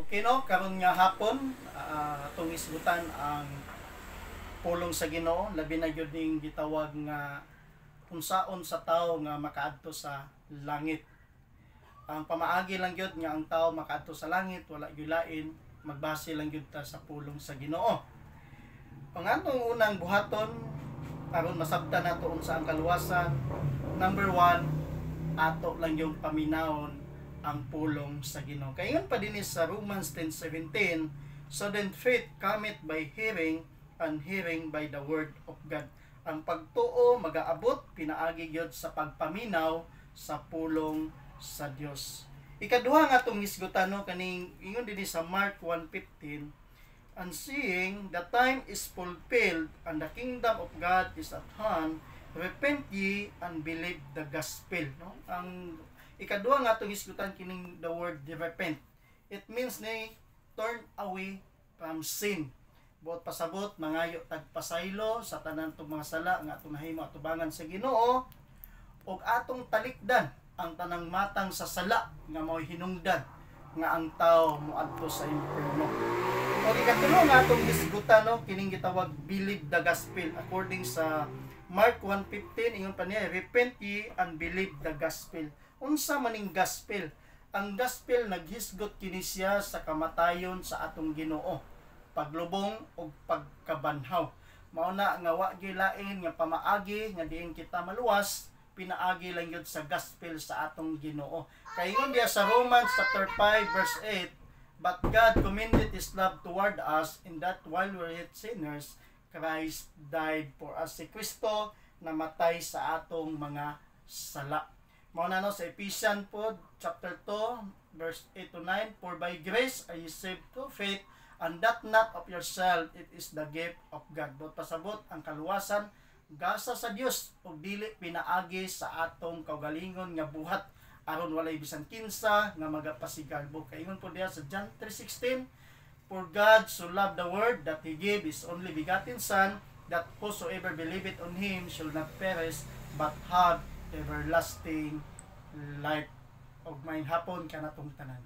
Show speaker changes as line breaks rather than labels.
Okay no, karon nga hapon atong isgutan ang pulong sa Ginoo, labi na gyud ning gitawag nga unsaon sa tawo nga makaadto sa langit. Ang pamaagi lang gyud nga ang tawo makaadto sa langit wala gyud lain, magbase lang gyud ta sa pulong sa Ginoo. Ang atong unang buhaton aron masabtan nato unsa ang kaluwasan, number 1, ato lang yung paminawon ang pulong sa Ginoo. Kay ingon pa dinhi sa Romans 10:17, so then faith cometh by hearing, and hearing by the word of God. Ang pagtuo magaabot pinaagi gyud sa pagpaminaw sa pulong sa Dios. Ikaduha nga atong isgutan no kaning ingon dinhi sa Mark 1:15, and seeing the time is fulfilled and the kingdom of God is at hand, repent ye and believe the gospel. No? Ang ikaduha nga itong isgutan kining the word repent. It means na turn away from sin. Buot pasabot, mangayo tagpasaylo sa tanan itong mga sala nga itong nahimo atubangan sa Ginoo, o atong talikdan ang tanang matang sa sala nga mao'y hinungdan nga ang tao moadto sa impierno. O ikatulo nga itong isgutan no, kining gitawag believe the gospel. According sa Mark 1:15, ingon pa niya, repent ye and believe the gospel. Unsa maning gospel? Ang gospel naghisgot kini siya sa kamatayon sa atong Ginoo, paglubong ug pagkabanhaw. Mao na nga wa gyud lain nga pamaagi nga diin kita maluwas, pinaagi lang gyud sa gospel sa atong Ginoo. Kay ingon diya sa Romans chapter 5 verse 8, but God commended His love toward us in that while we were yet sinners, Christ died for us. Si Kristo namatay sa atong mga sala. Mao na no sa Ephesians po chapter 2 verse 8 to 9, for by grace are you saved through faith, and that not of yourself, it is the gift of God. Bot pasabot ang kaluwasan gasa sa Dios ug dili pinaagi sa atong kaugalingon nga buhat aron walay bisan kinsa nga magapasigalbo. Kay ingon po diya sa John 3:16, for God so loved the world that He gave His only begotten Son, that whosoever believeth on Him shall not perish but have everlasting life. Og maayong hapon kanatong tanan.